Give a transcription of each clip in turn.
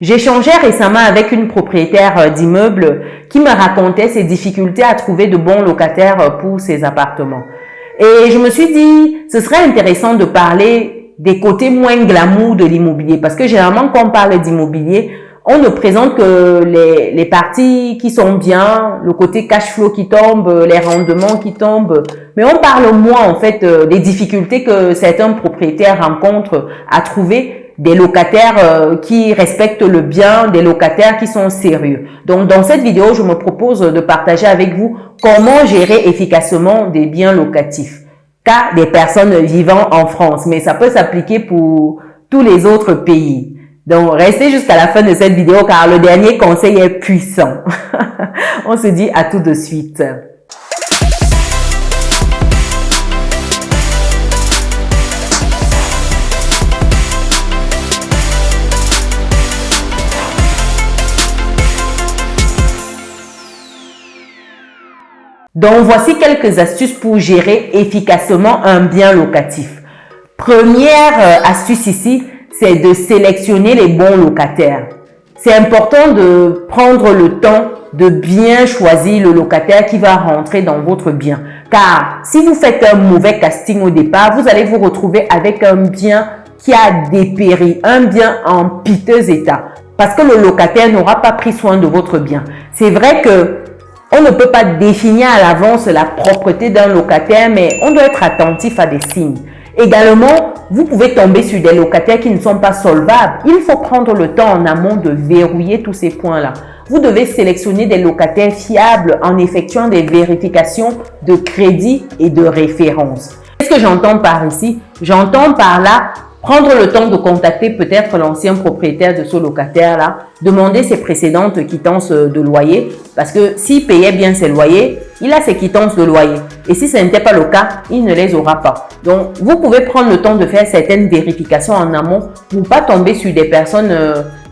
J'ai échangé récemment avec une propriétaire d'immeuble qui me racontait ses difficultés à trouver de bons locataires pour ses appartements. Et je me suis dit, ce serait intéressant de parler des côtés moins glamour de l'immobilier. Parce que généralement, quand on parle d'immobilier, on ne présente que les parties qui sont bien, le côté cash flow qui tombe, les rendements qui tombent. Mais on parle moins en fait des difficultés que certains propriétaires rencontrent à trouver des locataires qui respectent le bien, des locataires qui sont sérieux. Donc, dans cette vidéo, je me propose de partager avec vous comment gérer efficacement des biens locatifs. Car des personnes vivant en France, mais ça peut s'appliquer pour tous les autres pays. Donc, restez jusqu'à la fin de cette vidéo car le dernier conseil est puissant. On se dit à tout de suite. Donc, voici quelques astuces pour gérer efficacement un bien locatif. Première astuce ici, c'est de sélectionner les bons locataires. C'est important de prendre le temps de bien choisir le locataire qui va rentrer dans votre bien. Car si vous faites un mauvais casting au départ, vous allez vous retrouver avec un bien qui a dépéri, un bien en piteux état. Parce que le locataire n'aura pas pris soin de votre bien. C'est vrai que on ne peut pas définir à l'avance la propreté d'un locataire, mais on doit être attentif à des signes. Également, vous pouvez tomber sur des locataires qui ne sont pas solvables. Il faut prendre le temps en amont de verrouiller tous ces points-là. Vous devez sélectionner des locataires fiables en effectuant des vérifications de crédit et de référence. Qu'est-ce que j'entends par ici? J'entends par là prendre le temps de contacter peut-être l'ancien propriétaire de ce locataire-là, demander ses précédentes quittances de loyer, parce que s'il payait bien ses loyers, il a ses quittances de loyer. Et si ce n'était pas le cas, il ne les aura pas. Donc, vous pouvez prendre le temps de faire certaines vérifications en amont pour ne pas tomber sur des personnes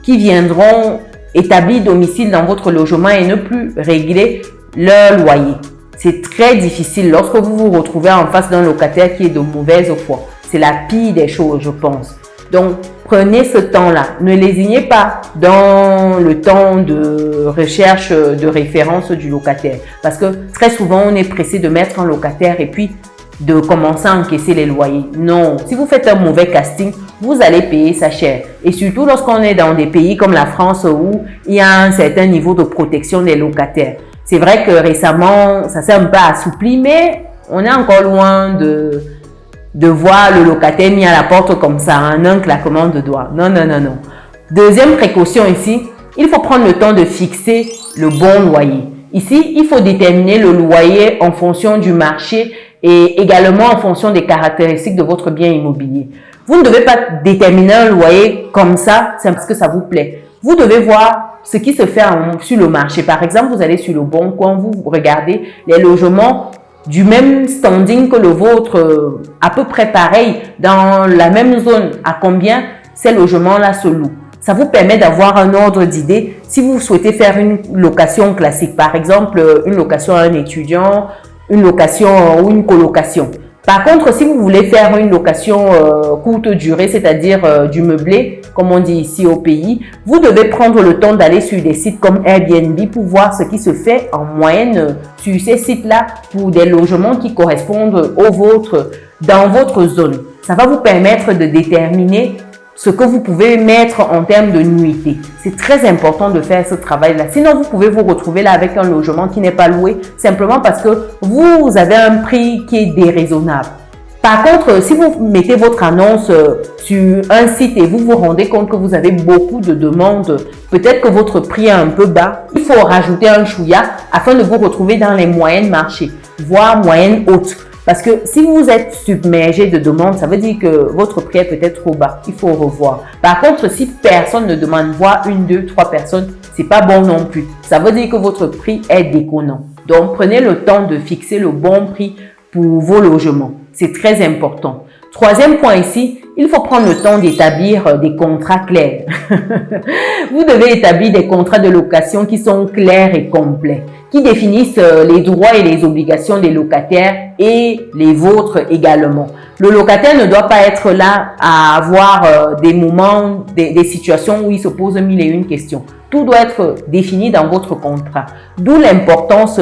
qui viendront établir domicile dans votre logement et ne plus régler leur loyer. C'est très difficile lorsque vous vous retrouvez en face d'un locataire qui est de mauvaise foi. C'est la pire des choses, je pense. Donc, prenez ce temps-là. Ne lésinez pas dans le temps de recherche de référence du locataire. Parce que très souvent, on est pressé de mettre un locataire et puis de commencer à encaisser les loyers. Non, si vous faites un mauvais casting, vous allez payer ça cher. Et surtout lorsqu'on est dans des pays comme la France où il y a un certain niveau de protection des locataires. C'est vrai que récemment, ça s'est un peu assoupli, mais on est encore loin de voir le locataire mis à la porte comme ça, en un claquement de doigts. Non, non, non, non. Deuxième précaution ici, il faut prendre le temps de fixer le bon loyer. Ici, il faut déterminer le loyer en fonction du marché et également en fonction des caractéristiques de votre bien immobilier. Vous ne devez pas déterminer un loyer comme ça, c'est parce que ça vous plaît. Vous devez voir ce qui se fait sur le marché. Par exemple, vous allez sur le Bon Coin, vous regardez les logements du même standing que le vôtre, à peu près pareil, dans la même zone, à combien ces logements-là se louent. Ça vous permet d'avoir un ordre d'idée si vous souhaitez faire une location classique, par exemple une location à un étudiant, une location ou une colocation. Par contre, si vous voulez faire une location courte durée, c'est-à-dire du meublé, comme on dit ici au pays, vous devez prendre le temps d'aller sur des sites comme Airbnb pour voir ce qui se fait en moyenne sur ces sites-là pour des logements qui correspondent aux vôtres dans votre zone. Ça va vous permettre de déterminer ce que vous pouvez mettre en termes de nuitée. C'est très important de faire ce travail-là. Sinon, vous pouvez vous retrouver là avec un logement qui n'est pas loué simplement parce que vous avez un prix qui est déraisonnable. Par contre, si vous mettez votre annonce sur un site et vous vous rendez compte que vous avez beaucoup de demandes, peut-être que votre prix est un peu bas, il faut rajouter un chouïa afin de vous retrouver dans les moyennes marchés, voire moyennes hautes. Parce que si vous êtes submergé de demandes, ça veut dire que votre prix est peut-être trop bas. Il faut revoir. Par contre, si personne ne demande, voire une, deux, trois personnes, c'est pas bon non plus. Ça veut dire que votre prix est déconnant. Donc, prenez le temps de fixer le bon prix pour vos logements. C'est très important. Troisième point ici, il faut prendre le temps d'établir des contrats clairs. Vous devez établir des contrats de location qui sont clairs et complets, qui définissent les droits et les obligations des locataires et les vôtres également. Le locataire ne doit pas être là à avoir des moments, des situations où il se pose mille et une questions. Tout doit être défini dans votre contrat. D'où l'importance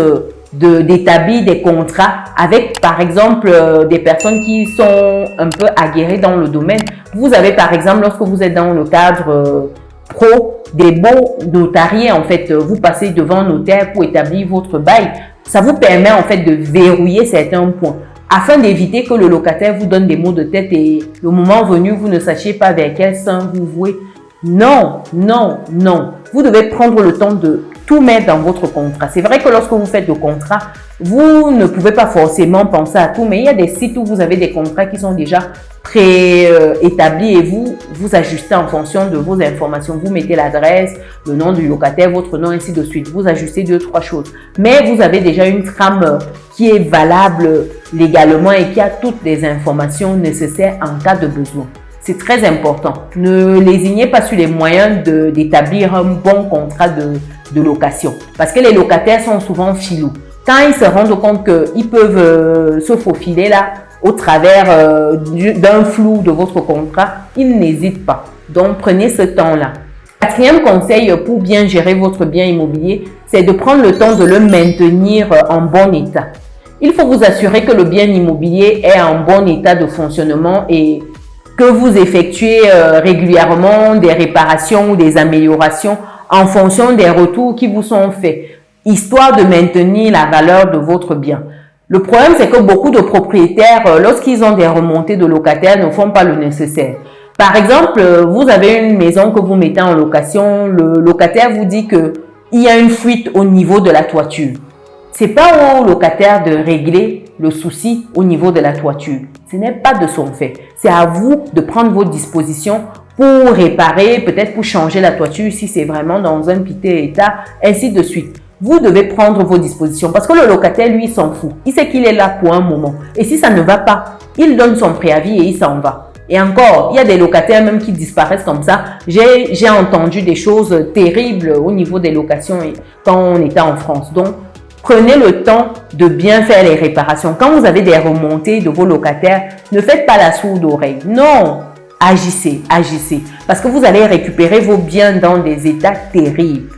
d'établir des contrats avec, par exemple, des personnes qui sont un peu aguerries dans le domaine. Vous avez, par exemple, lorsque vous êtes dans le cadre pro, des baux notariés, en fait, vous passez devant un notaire pour établir votre bail. Ça vous permet, en fait, de verrouiller certains points afin d'éviter que le locataire vous donne des maux de tête et le moment venu, vous ne sachiez pas vers quel sein vous vouez. Non, non, non. Vous devez prendre le temps de tout mettre dans votre contrat. C'est vrai que lorsque vous faites le contrat, vous ne pouvez pas forcément penser à tout, mais il y a des sites où vous avez des contrats qui sont déjà préétablis et vous ajustez en fonction de vos informations. Vous mettez l'adresse, le nom du locataire, votre nom, ainsi de suite. Vous ajustez 2-3 choses. Mais vous avez déjà une trame qui est valable légalement et qui a toutes les informations nécessaires en cas de besoin. C'est très important. Ne lésinez pas sur les moyens d'établir un bon contrat de location. Parce que les locataires sont souvent filous. Quand ils se rendent compte qu'ils peuvent se faufiler là, au travers d'un flou de votre contrat, ils n'hésitent pas. Donc, prenez ce temps-là. Quatrième conseil pour bien gérer votre bien immobilier, c'est de prendre le temps de le maintenir en bon état. Il faut vous assurer que le bien immobilier est en bon état de fonctionnement et que vous effectuez régulièrement des réparations ou des améliorations en fonction des retours qui vous sont faits, histoire de maintenir la valeur de votre bien. Le problème, c'est que beaucoup de propriétaires, lorsqu'ils ont des remontées de locataires, ne font pas le nécessaire. Par exemple, vous avez une maison que vous mettez en location, le locataire vous dit qu'il y a une fuite au niveau de la toiture. C'est pas au locataire de régler le souci au niveau de la toiture. Ce n'est pas de son fait. C'est à vous de prendre vos dispositions pour réparer, peut-être pour changer la toiture si c'est vraiment dans un piteux état, ainsi de suite. Vous devez prendre vos dispositions parce que le locataire, lui, s'en fout. Il sait qu'il est là pour un moment. Et si ça ne va pas, il donne son préavis et il s'en va. Et encore, il y a des locataires même qui disparaissent comme ça. J'ai entendu des choses terribles au niveau des locations quand on était en France. Donc, prenez le temps de bien faire les réparations. Quand vous avez des remontées de vos locataires, ne faites pas la sourde oreille. Non, agissez, agissez. Parce que vous allez récupérer vos biens dans des états terribles.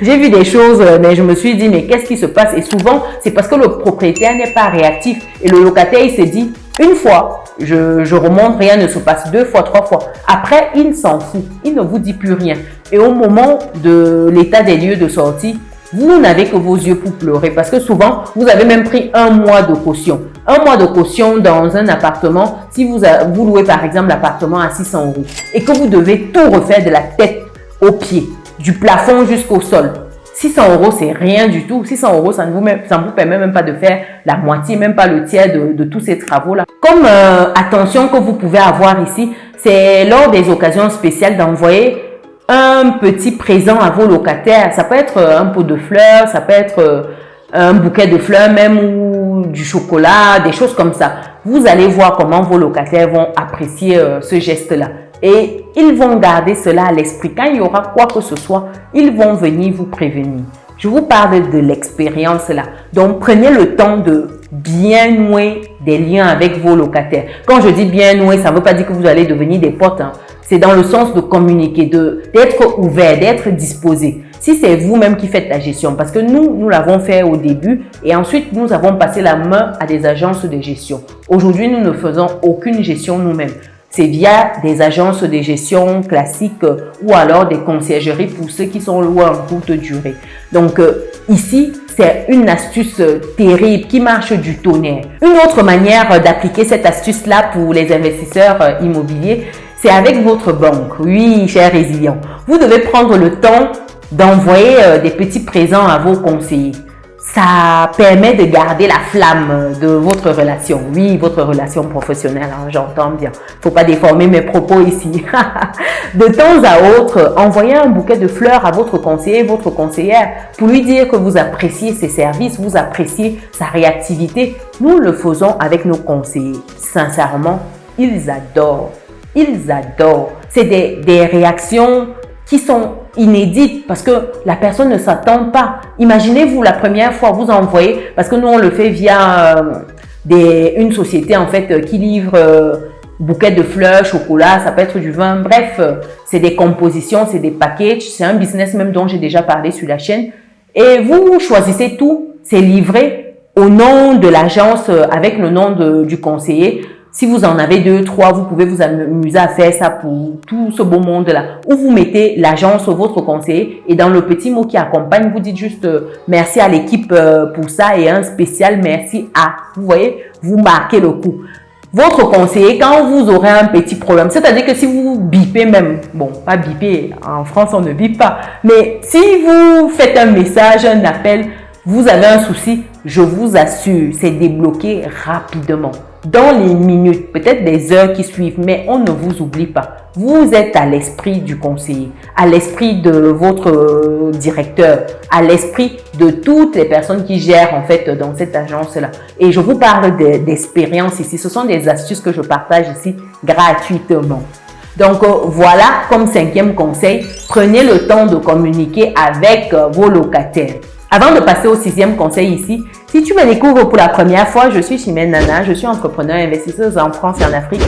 J'ai vu des choses, mais je me suis dit, mais qu'est-ce qui se passe? Et souvent, c'est parce que le propriétaire n'est pas réactif. Et le locataire, il s'est dit, une fois, je remonte, rien ne se passe. 2 fois, 3 fois. Après, il s'en fout. Il ne vous dit plus rien. Et au moment de l'état des lieux de sortie, vous n'avez que vos yeux pour pleurer parce que souvent, vous avez même pris 1 mois de caution. 1 mois de caution dans un appartement, si vous louez par exemple l'appartement à 600 € et que vous devez tout refaire de la tête aux pieds, du plafond jusqu'au sol. 600 €, c'est rien du tout. 600 €, ça ne vous permet même pas de faire la moitié, même pas le tiers de tous ces travaux-là. Comme attention que vous pouvez avoir ici, c'est lors des occasions spéciales d'envoyer un petit présent à vos locataires. Ça peut être un pot de fleurs, ça peut être un bouquet de fleurs même ou du chocolat, des choses comme ça. Vous allez voir comment vos locataires vont apprécier ce geste-là. Et ils vont garder cela à l'esprit. Quand il y aura quoi que ce soit, ils vont venir vous prévenir. Je vous parle de l'expérience là. Donc, prenez le temps de bien nouer des liens avec vos locataires. Quand je dis bien nouer, ça ne veut pas dire que vous allez devenir des potes. Hein. C'est dans le sens de communiquer, d'être ouvert, d'être disposé. Si c'est vous-même qui faites la gestion, parce que nous l'avons fait au début et ensuite nous avons passé la main à des agences de gestion. Aujourd'hui, nous ne faisons aucune gestion nous-mêmes. C'est via des agences de gestion classiques ou alors des conciergeries pour ceux qui sont loués en courte durée. Donc ici, c'est une astuce terrible qui marche du tonnerre. Une autre manière d'appliquer cette astuce-là pour les investisseurs immobiliers, c'est avec votre banque. Oui, cher résilient. Vous devez prendre le temps d'envoyer des petits présents à vos conseillers. ça permet de garder la flamme de votre relation. Oui, votre relation professionnelle, hein, j'entends bien. Faut pas déformer mes propos ici. De temps à autre, envoyez un bouquet de fleurs à votre conseiller, votre conseillère, pour lui dire que vous appréciez ses services, vous appréciez sa réactivité. Nous le faisons avec nos conseillers. Sincèrement, ils adorent. Ils adorent. C'est des réactions qui sont inédites parce que la personne ne s'attend pas. Imaginez-vous la première fois vous envoyez, parce que nous on le fait via une société en fait qui livre bouquets de fleurs, chocolat, ça peut être du vin, bref, c'est des compositions, c'est des packages, c'est un business même dont j'ai déjà parlé sur la chaîne. Et vous choisissez tout, c'est livré au nom de l'agence avec le nom du conseiller. Si vous en avez 2, 3, vous pouvez vous amuser à faire ça pour tout ce beau monde-là. Ou vous mettez l'agence, votre conseiller, et dans le petit mot qui accompagne, vous dites juste merci à l'équipe pour ça et un spécial merci à. Vous voyez, vous marquez le coup. Votre conseiller, quand vous aurez un petit problème, c'est-à-dire que si vous bipez même, bon, pas biper, en France on ne bipe pas, mais si vous faites un message, un appel, vous avez un souci, je vous assure, c'est débloqué rapidement. Dans les minutes, peut-être des heures qui suivent, mais on ne vous oublie pas. Vous êtes à l'esprit du conseiller, à l'esprit de votre directeur, à l'esprit de toutes les personnes qui gèrent en fait dans cette agence-là. Et je vous parle d'expérience ici. Ce sont des astuces que je partage ici gratuitement. Donc voilà, comme 5e conseil, prenez le temps de communiquer avec vos locataires. Avant de passer au 6e conseil ici, si tu me découvres pour la première fois, je suis Chimène Nana, je suis entrepreneur et investisseuse en France et en Afrique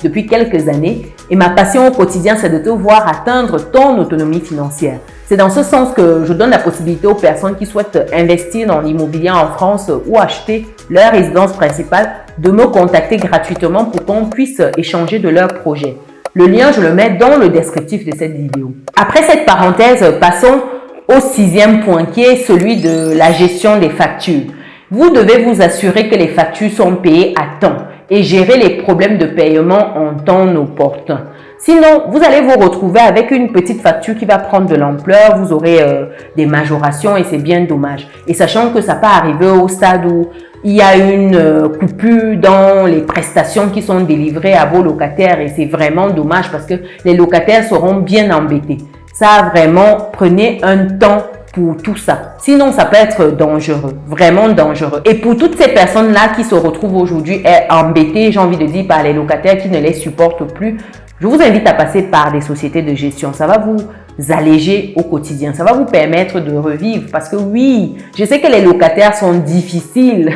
depuis quelques années et ma passion au quotidien, c'est de te voir atteindre ton autonomie financière. C'est dans ce sens que je donne la possibilité aux personnes qui souhaitent investir dans l'immobilier en France ou acheter leur résidence principale de me contacter gratuitement pour qu'on puisse échanger de leurs projets. Le lien, je le mets dans le descriptif de cette vidéo. Après cette parenthèse, passons au 6e point qui est celui de la gestion des factures. Vous devez vous assurer que les factures sont payées à temps et gérer les problèmes de paiement en temps opportun. Sinon, vous allez vous retrouver avec une petite facture qui va prendre de l'ampleur, vous aurez des majorations et c'est bien dommage. Et sachant que ça peut arriver au stade où il y a une coupure dans les prestations qui sont délivrées à vos locataires et c'est vraiment dommage parce que les locataires seront bien embêtés. Ça, vraiment, prenez un temps pour tout ça. Sinon, ça peut être dangereux, vraiment dangereux. Et pour toutes ces personnes-là qui se retrouvent aujourd'hui embêtées, j'ai envie de dire, par les locataires qui ne les supportent plus, je vous invite à passer par des sociétés de gestion. Ça va vous alléger au quotidien. Ça va vous permettre de revivre parce que oui, je sais que les locataires sont difficiles.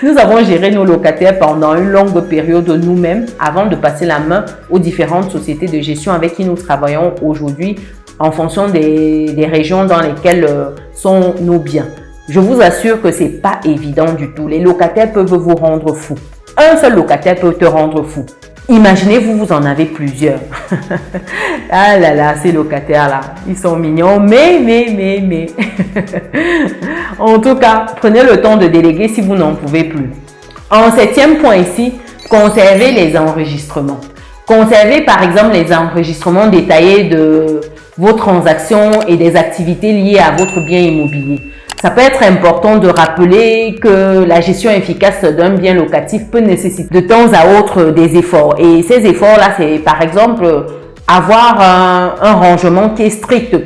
Nous avons géré nos locataires pendant une longue période nous-mêmes avant de passer la main aux différentes sociétés de gestion avec qui nous travaillons aujourd'hui en fonction des régions dans lesquelles sont nos biens. Je vous assure que c'est pas évident du tout. Les locataires peuvent vous rendre fou. Un seul locataire peut te rendre fou. Imaginez-vous, vous en avez plusieurs. Ah là là, ces locataires-là, ils sont mignons, mais. En tout cas, prenez le temps de déléguer si vous n'en pouvez plus. En 7e point ici, conservez les enregistrements. Conservez par exemple les enregistrements détaillés de vos transactions et des activités liées à votre bien immobilier. Ça peut être important de rappeler que la gestion efficace d'un bien locatif peut nécessiter de temps à autre des efforts. Et ces efforts-là, c'est par exemple avoir un rangement qui est strict.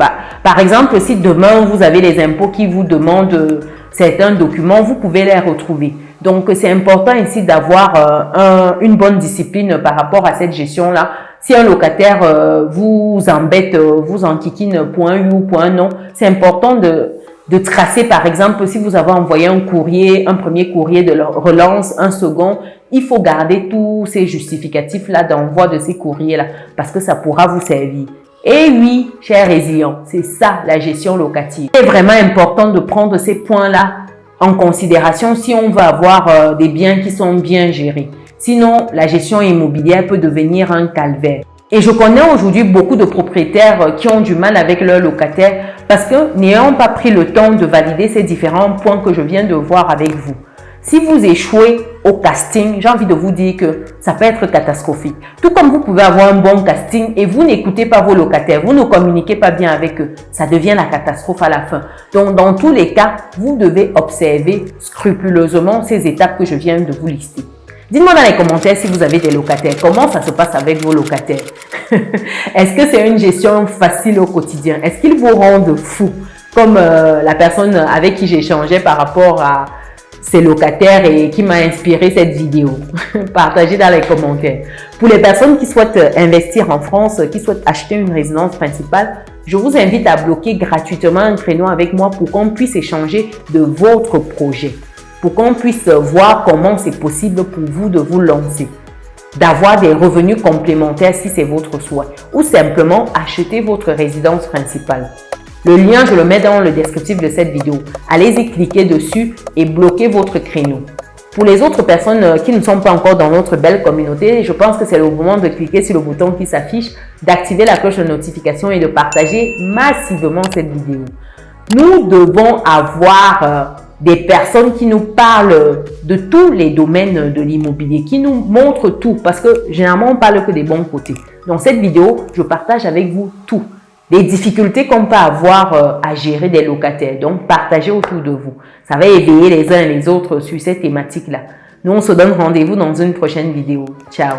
Par exemple, si demain vous avez les impôts qui vous demandent certains documents, vous pouvez les retrouver. Donc, c'est important ici d'avoir une bonne discipline par rapport à cette gestion-là. Si un locataire vous embête, vous enquiquine point oui ou point non, c'est important de tracer, par exemple, si vous avez envoyé un courrier, un premier courrier de relance, un second, il faut garder tous ces justificatifs-là d'envoi de ces courriers-là parce que ça pourra vous servir. Et oui, chers résidents, c'est ça la gestion locative. C'est vraiment important de prendre ces points-là en considération si on veut avoir des biens qui sont bien gérés. Sinon, la gestion immobilière peut devenir un calvaire. Et je connais aujourd'hui beaucoup de propriétaires qui ont du mal avec leurs locataires parce que n'ayant pas pris le temps de valider ces différents points que je viens de voir avec vous. Si vous échouez au casting, j'ai envie de vous dire que ça peut être catastrophique. Tout comme vous pouvez avoir un bon casting et vous n'écoutez pas vos locataires, vous ne communiquez pas bien avec eux, ça devient la catastrophe à la fin. Donc, dans tous les cas, vous devez observer scrupuleusement ces étapes que je viens de vous lister. Dites-moi dans les commentaires si vous avez des locataires. Comment ça se passe avec vos locataires? Est-ce que c'est une gestion facile au quotidien? Est-ce qu'ils vous rendent fou? Comme la personne avec qui j'échangeais par rapport à ses locataires et qui m'a inspiré cette vidéo. Partagez dans les commentaires. Pour les personnes qui souhaitent investir en France, qui souhaitent acheter une résidence principale, je vous invite à bloquer gratuitement un créneau avec moi pour qu'on puisse échanger de votre projet, pour qu'on puisse voir comment c'est possible pour vous de vous lancer, d'avoir des revenus complémentaires si c'est votre souhait, ou simplement acheter votre résidence principale. Le lien, je le mets dans le descriptif de cette vidéo. Allez-y, cliquez dessus et bloquez votre créneau. Pour les autres personnes qui ne sont pas encore dans notre belle communauté, je pense que c'est le moment de cliquer sur le bouton qui s'affiche, d'activer la cloche de notification et de partager massivement cette vidéo. Nous devons avoir des personnes qui nous parlent de tous les domaines de l'immobilier, qui nous montrent tout, parce que généralement, on parle que des bons côtés. Dans cette vidéo, je partage avec vous tout. Les difficultés qu'on peut avoir à gérer des locataires. Donc, partagez autour de vous. Ça va éveiller les uns et les autres sur cette thématique-là. Nous, on se donne rendez-vous dans une prochaine vidéo. Ciao!